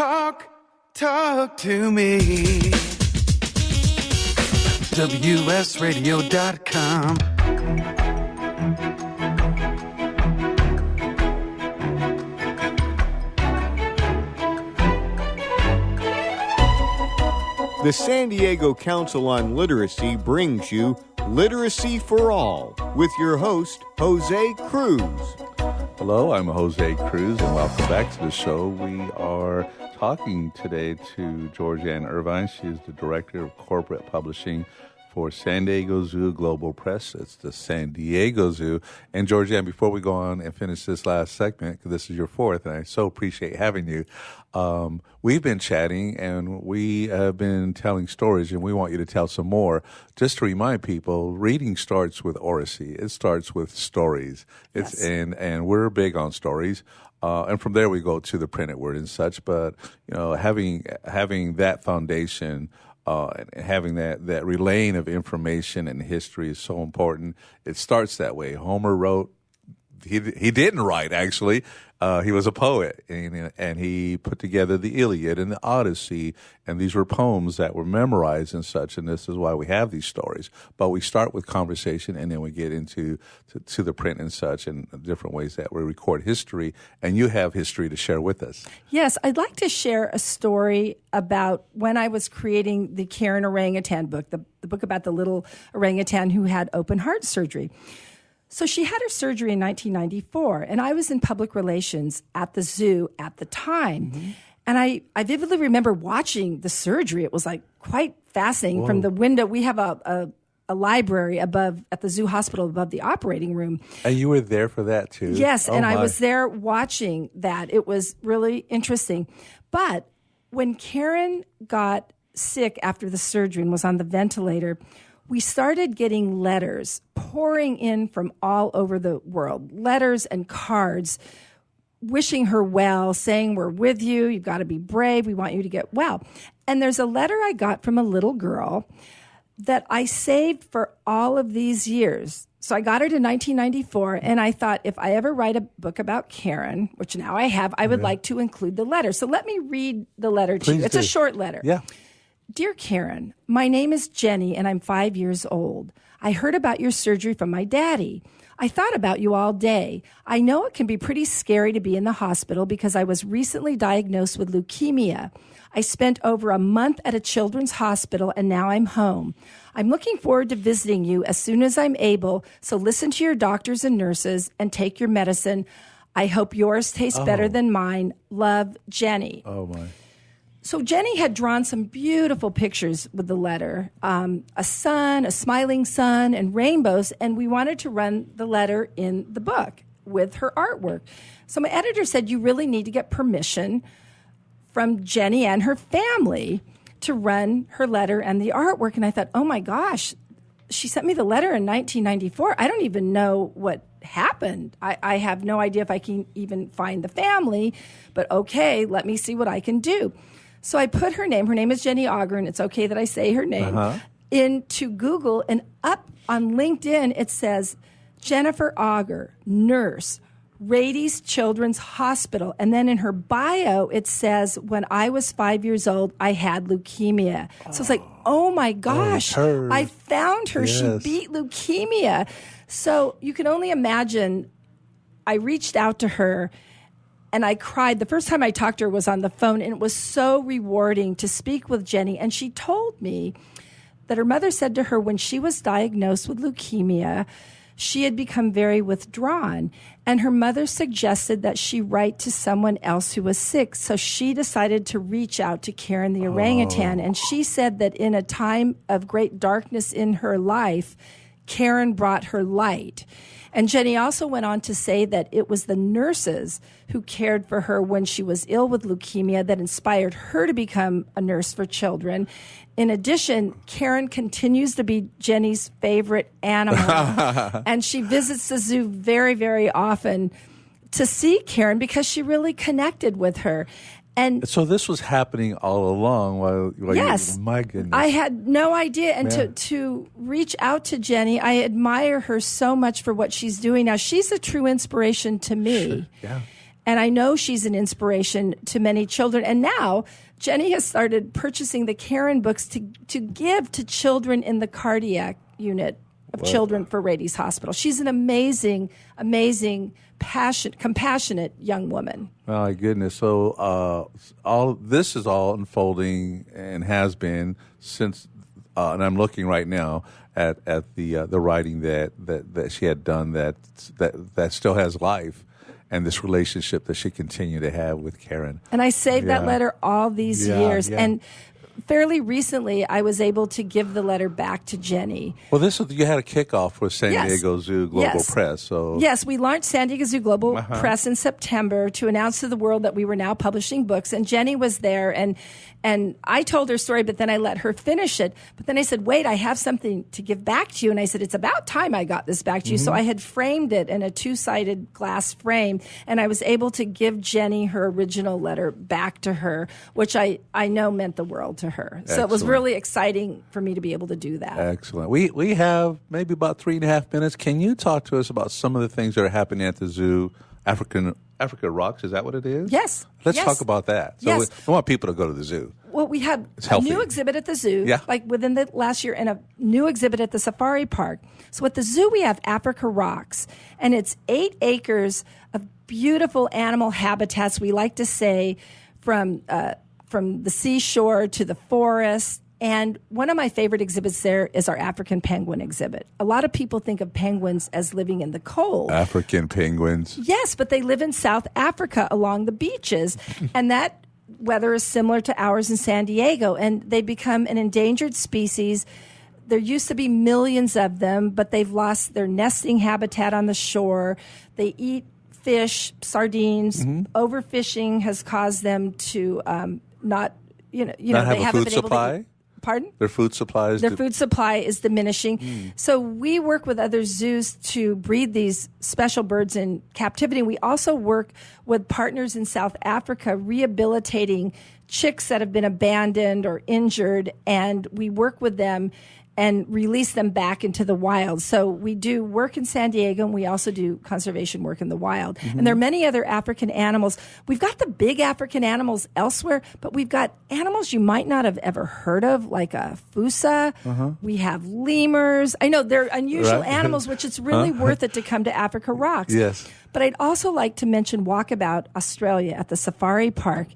Talk to me. WSRadio.com. The San Diego Council on Literacy brings you Literacy for All with your host, Jose Cruz. Hello, I'm Jose Cruz, and welcome back to the show. We are talking today to Georgeanne Irvine. She is the Director of Corporate Publishing for San Diego Zoo Global Press. It's the San Diego Zoo. And Georgeanne, before we go on and finish this last segment, because this is your fourth, and I so appreciate having you, we've been chatting and we have been telling stories, and we want you to tell some more. Just to remind people, reading starts with oracy. It starts with stories. Yes. And we're big on stories. And from there we go to the printed word and such. But, you know, having that foundation, and having that relaying of information and history is so important. It starts that way. Homer wrote, he didn't write, actually. He was a poet, and he put together the Iliad and the Odyssey, and these were poems that were memorized and such, and this is why we have these stories. But we start with conversation, and then we get into to the print and such, and different ways that we record history, and you have history to share with us. Yes, I'd like to share a story about when I was creating the Karen Orangutan book, the book about the little orangutan who had open heart surgery. So she had her surgery in 1994, and I was in public relations at the zoo at the time. Mm-hmm. And I vividly remember watching the surgery. It was like quite fascinating. Whoa. From the window. We have a library above at the zoo hospital above the operating room. And you were there for that too? Yes, and I was there watching that. It was really interesting. But when Karen got sick after the surgery and was on the ventilator, we started getting letters pouring in from all over the world, letters and cards wishing her well, saying, we're with you, you've got to be brave, we want you to get well. And there's a letter I got from a little girl that I saved for all of these years. So I got it in 1994, and I thought if I ever write a book about Karen, which now I have, I would like to include the letter. So let me read the letter to you. It's a short letter. Yeah. Dear Karen, my name is Jenny, and I'm 5 years old. I heard about your surgery from my daddy. I thought about you all day. I know it can be pretty scary to be in the hospital because I was recently diagnosed with leukemia. I spent over a month at a children's hospital, and now I'm home. I'm looking forward to visiting you as soon as I'm able, so listen to your doctors and nurses and take your medicine. I hope yours tastes better than mine. Love, Jenny. Oh, my. So Jenny had drawn some beautiful pictures with the letter, a sun, a smiling sun, and rainbows, and we wanted to run the letter in the book with her artwork. So my editor said, you really need to get permission from Jenny and her family to run her letter and the artwork. And I thought, oh my gosh, she sent me the letter in 1994. I don't even know what happened. I have no idea if I can even find the family, but okay, let me see what I can do. So I put her name is Jenny Auger, and it's okay that I say her name, into Google, and up on LinkedIn it says, Jennifer Auger, nurse, Rady's Children's Hospital. And then in her bio it says, when I was 5 years old, I had leukemia. So it's like, oh my gosh, I found her. Yes. She beat leukemia. So you can only imagine, I reached out to her, and I cried. The first time I talked to her was on the phone, and it was so rewarding to speak with Jenny. And she told me that her mother said to her when she was diagnosed with leukemia, she had become very withdrawn. And her mother suggested that she write to someone else who was sick. So she decided to reach out to Karen the orangutan. And she said that in a time of great darkness in her life, Karen brought her light. And Jenny also went on to say that it was the nurses who cared for her when she was ill with leukemia that inspired her to become a nurse for children. In addition, Karen continues to be Jenny's favorite animal, and she visits the zoo very, very often to see Karen because she really connected with her. And so this was happening all along while yes, my goodness. I had no idea. And to reach out to Jenny, I admire her so much for what she's doing now. She's a true inspiration to me. Sure. Yeah. And I know she's an inspiration to many children. And now Jenny has started purchasing the Karen books to give to children in the cardiac unit of children for Rady's Hospital. She's an amazing, compassionate young woman. My goodness. So all this is all unfolding and has been since, and I'm looking right now at the writing that she had done that still has life, and this relationship that she continued to have with Karen. And I saved that letter all these years. Yeah. And fairly recently, I was able to give the letter back to Jenny. Well, you had a kickoff with San Diego Zoo Global Press. So yes, we launched San Diego Zoo Global Press in September to announce to the world that we were now publishing books. And Jenny was there, and I told her story, but then I let her finish it. But then I said, wait, I have something to give back to you. And I said, it's about time I got this back to you. So I had framed it in a 2-sided glass frame, and I was able to give Jenny her original letter back to her, which I know meant the world to her. So it was really exciting for me to be able to do that. Excellent. We have maybe about 3.5 minutes. Can you talk to us about some of the things that are happening at the zoo? Africa Rocks, is that what it is? Yes. Let's talk about that. So we want people to go to the zoo. Well, we had a new exhibit at the zoo, like within the last year, and a new exhibit at the safari park. So at the zoo, we have Africa Rocks, and it's 8 acres of beautiful animal habitats. We like to say from the seashore to the forest. And one of my favorite exhibits there is our African penguin exhibit. A lot of people think of penguins as living in the cold. African penguins. Yes, but they live in South Africa along the beaches. And that weather is similar to ours in San Diego. And they become an endangered species. There used to be millions of them, but they've lost their nesting habitat on the shore. They eat fish, sardines. Overfishing has caused them to not they haven't have a food supply. Pardon? Their food supply is diminishing. So we work with other zoos to breed these special birds in captivity. We also work with partners in South Africa rehabilitating chicks that have been abandoned or injured, and we work with them and release them back into the wild. So we do work in San Diego, and we also do conservation work in the wild. And there are many other African animals. We've got the big African animals elsewhere, but we've got animals you might not have ever heard of, like a fossa. We have lemurs. I know they're unusual animals, which it's really worth it to come to Africa Rocks. Yes. But I'd also like to mention Walkabout Australia at the Safari Park.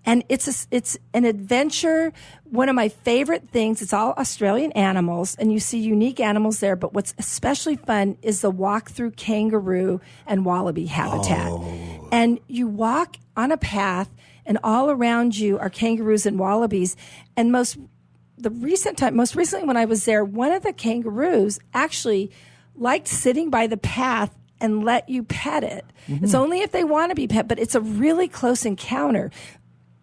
And it's an adventure. One of my favorite things, it's all Australian animals, and you see unique animals there. But what's especially fun is the walk through kangaroo and wallaby habitat. And you walk on a path, and all around you are kangaroos and wallabies. And most recently when I was there, one of the kangaroos actually liked sitting by the path and let you pet it. It's only if they want to be pet, but it's a really close encounter.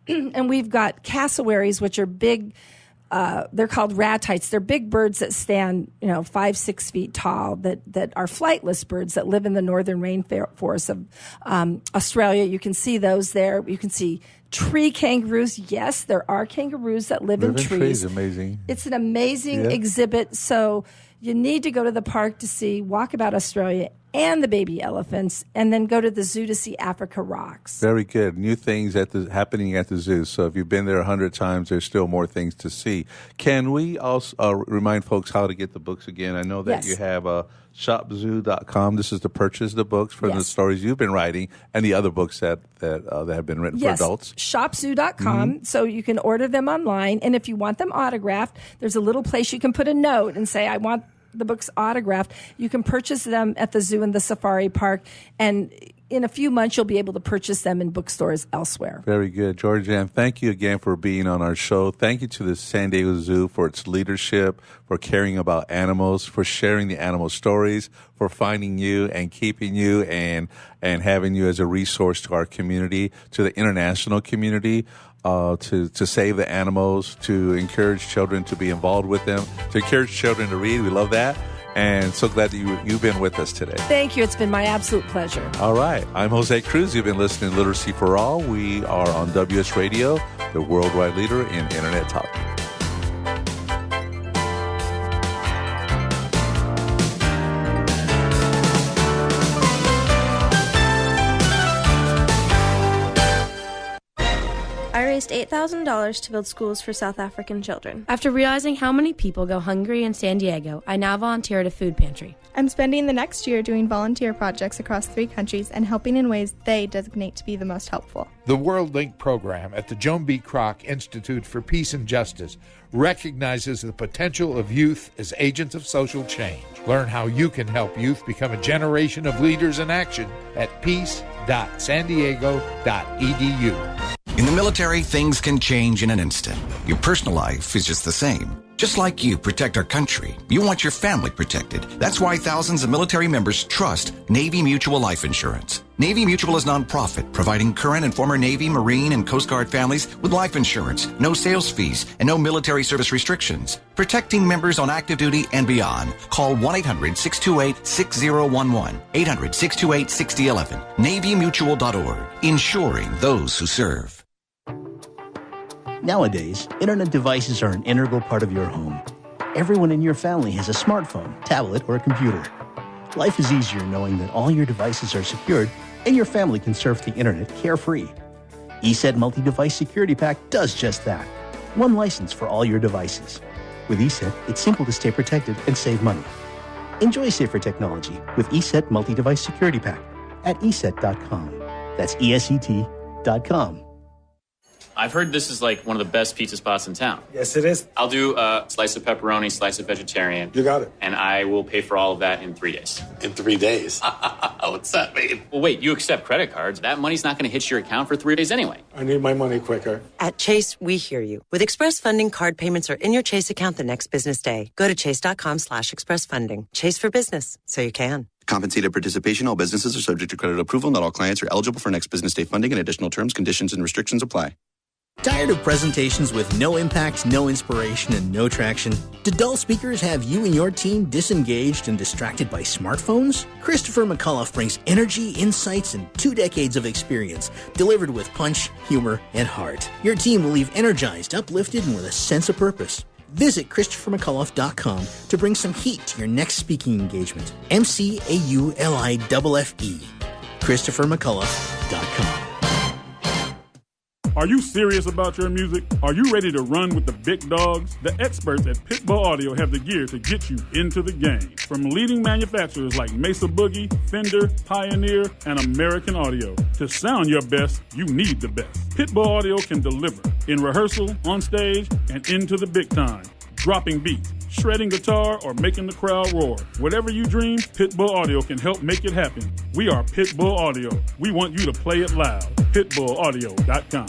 And we've got cassowaries, which are big. They're called ratites. They're big birds that stand, 5-6 feet tall. That are flightless birds that live in the northern rainforests of Australia. You can see those there. You can see tree kangaroos. Yes, there are kangaroos that live in trees. Amazing. It's an amazing exhibit. So you need to go to the park to see Walkabout Australia and the baby elephants, and then go to the zoo to see Africa Rocks. Very good. New things happening at the zoo. So if you've been there 100 times, there's still more things to see. Can we also remind folks how to get the books again? I know that you have shopzoo.com. This is to purchase the books for the stories you've been writing and the other books that have been written for adults. Shopzoo.com. So you can order them online. And if you want them autographed, there's a little place you can put a note and say, I want the books autographed. You can purchase them at the zoo and the safari park, and in a few months you'll be able to purchase them in bookstores elsewhere. Very good. Georgeanne, thank you again for being on our show. Thank you to the San Diego Zoo for its leadership, for caring about animals, for sharing the animal stories, for finding you and keeping you and having you as a resource to our community, to the international community. To save the animals, to encourage children to be involved with them, to encourage children to read. We love that. And so glad that you've been with us today. Thank you. It's been my absolute pleasure. All right. I'm Jose Cruz. You've been listening to Literacy for All. We are on WS Radio, the worldwide leader in Internet talk. raised $8,000 to build schools for South African children. After realizing how many people go hungry in San Diego, I now volunteer at a food pantry. I'm spending the next year doing volunteer projects across 3 countries and helping in ways they designate to be the most helpful. The World Link program at the Joan B. Kroc Institute for Peace and Justice recognizes the potential of youth as agents of social change. Learn how you can help youth become a generation of leaders in action at peace.sandiego.edu. In the military, things can change in an instant. Your personal life is just the same. Just like you protect our country, you want your family protected. That's why thousands of military members trust Navy Mutual Life Insurance. Navy Mutual is nonprofit, providing current and former Navy, Marine, and Coast Guard families with life insurance, no sales fees, and no military service restrictions. Protecting members on active duty and beyond. Call 1-800-628-6011, 800-628-6011, NavyMutual.org, insuring those who serve. Nowadays, internet devices are an integral part of your home. Everyone in your family has a smartphone, tablet, or a computer. Life is easier knowing that all your devices are secured and your family can surf the internet carefree. ESET Multi-Device Security Pack does just that. One license for all your devices. With ESET, it's simple to stay protected and save money. Enjoy safer technology with ESET Multi-Device Security Pack at ESET.com. That's ESET.com. I've heard this is like one of the best pizza spots in town. Yes, it is. I'll do a slice of pepperoni, slice of vegetarian. You got it. And I will pay for all of that in 3 days. In 3 days? What's that mean? Well, wait, you accept credit cards. That money's not going to hit your account for 3 days anyway. I need my money quicker. At Chase, we hear you. With Express Funding, card payments are in your Chase account the next business day. Go to chase.com/expressfunding. Chase for business, so you can. Compensated participation. All businesses are subject to credit approval. Not all clients are eligible for next business day funding, and additional terms, conditions, and restrictions apply. Tired of presentations with no impact, no inspiration, and no traction? Do dull speakers have you and your team disengaged and distracted by smartphones? Christopher McCullough brings energy, insights, and 2 decades of experience, delivered with punch, humor, and heart. Your team will leave energized, uplifted, and with a sense of purpose. Visit ChristopherMcCullough.com to bring some heat to your next speaking engagement. McCulloughe. ChristopherMcCullough.com. Are you serious about your music? Are you ready to run with the big dogs? The experts at Pitbull Audio have the gear to get you into the game. From leading manufacturers like Mesa Boogie, Fender, Pioneer, and American Audio. To sound your best, you need the best. Pitbull Audio can deliver in rehearsal, on stage, and into the big time. Dropping beats, shredding guitar, or making the crowd roar. Whatever you dream, Pitbull Audio can help make it happen. We are Pitbull Audio. We want you to play it loud. Pitbullaudio.com.